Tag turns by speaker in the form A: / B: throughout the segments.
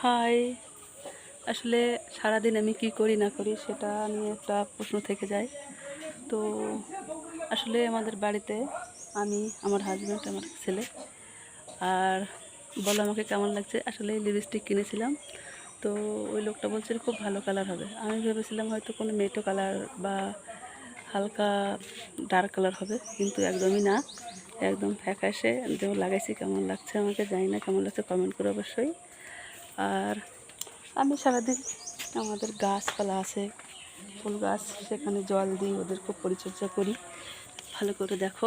A: High. আসলে সারাদিন আমি কি করি না করি সেটা নিয়ে একটা প্রশ্ন থেকে যায়। তো আসলে আমাদের বাড়িতে আমি, আমার হাজব্যান্ড, আমার ছেলে, আর বলো আমাকে কেমন লাগছে। আসলে লিপস্টিক কিনেছিলাম, তো ওই লোকটা বলছিল খুব ভালো কালার হবে। আমি ভেবেছিলাম হয়তো কোনো মেটো কালার বা হালকা ডার্ক কালার হবে, কিন্তু একদমই না, একদম ফ্যাকাশে। যেমন লাগাইছি কেমন লাগছে আমাকে জানি না, কেমন লাগছে কমেন্ট করে অবশ্যই। আর আমি সারাদিন আমাদের গাছপালা আছে, ফুল গাছ, সেখানে জল দিই, ওদের খুব পরিচর্যা করি। ভালো করে দেখো,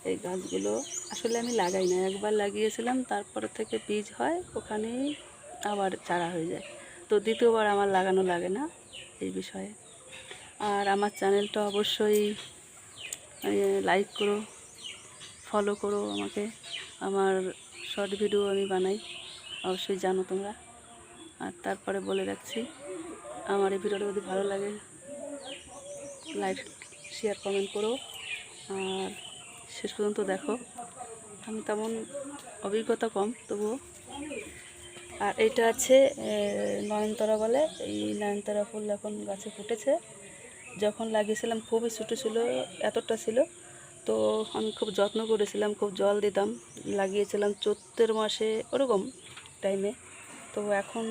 A: এই গাছগুলো আসলে আমি লাগাই না, একবার লাগিয়েছিলাম, তারপরে থেকে বীজ হয়, ওখানেই আবার চারা হয়ে যায়। তো দ্বিতীয়বার আমার লাগানো লাগে না এই বিষয়ে। আর আমার চ্যানেলটা অবশ্যই লাইক করো, ফলো করো আমাকে। আমার শর্ট ভিডিও আমি বানাই, অবশ্যই জানো তোমরা। আর তারপরে বলে রাখছি, আমার এই ভিডিওটা যদি ভালো লাগে লাইক, শেয়ার, কমেন্ট করো। আর শেষ পর্যন্ত দেখো। আমি তেমন অভিজ্ঞতা কম, তবুও। আর এইটা আছে নয়নতারা বলে, এই নয়নতারা ফুল এখন গাছে ফুটেছে। যখন লাগিয়েছিলাম খুবই ছোটো ছিল, এতটা ছিল। তো আমি খুব যত্ন করেছিলাম, খুব জল দিতাম, লাগিয়েছিলাম চৈত্র মাসে ওরকম টাইমে। তো এখন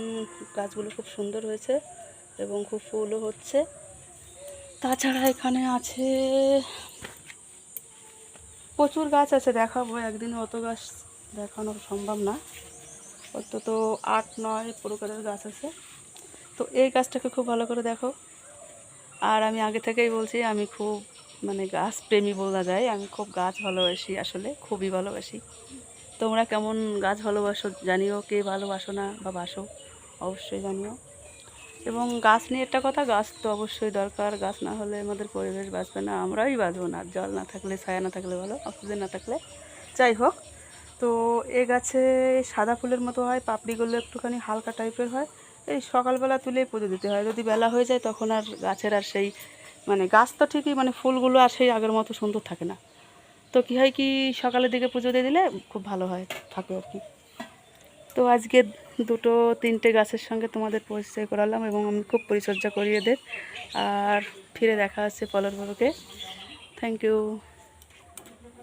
A: গাছগুলো খুব সুন্দর হয়েছে এবং খুব ফুলও হচ্ছে। তাছাড়া এখানে আছে প্রচুর গাছ আছে, দেখাবো একদিন, অত গাছ দেখানো সম্ভব না। অন্তত 8-9 প্রকারের গাছ আছে। তো এই গাছটাকে খুব ভালো করে দেখো। আর আমি আগে থেকেই বলছি, আমি খুব গাছ প্রেমী বলা যায়। আমি খুব গাছ ভালোবাসি, আসলে খুবই ভালোবাসি। তোমরা কেমন গাছ ভালোবাসো জানিও, কে ভালোবাসো না বা বাসো অবশ্যই জানিও। এবং গাছ নিয়ে একটা কথা, গাছ তো অবশ্যই দরকার। গাছ না হলে আমাদের পরিবেশ বাঁচবে না, আমরাই বাঁচবো না। জল না থাকলে, ছায়া না থাকলে ভালো, অক্সিজেন না থাকলে। যাই হোক, তো এ গাছে সাদা ফুলের মতো হয়, পাপড়িগুলো একটুখানি হালকা টাইপের হয়। এই সকালবেলা তুলেই পুজো দিতে হয়, যদি বেলা হয়ে যায় তখন আর গাছের আর সেই গাছ তো ঠিকই, ফুলগুলো আর সেই আগের মতো সুন্দর থাকে না। তো কী হয় কি, সকালের দিকে পুজো দিয়ে দিলে খুব ভালো হয়, থাকে আর কি। তো আজকে 2-3টে গাছের সঙ্গে তোমাদের পরিচয় করালাম এবং আমি খুব পরিচর্যা করি এদের। আর ফিরে দেখা হচ্ছে পরের ব্লগে। Thank you.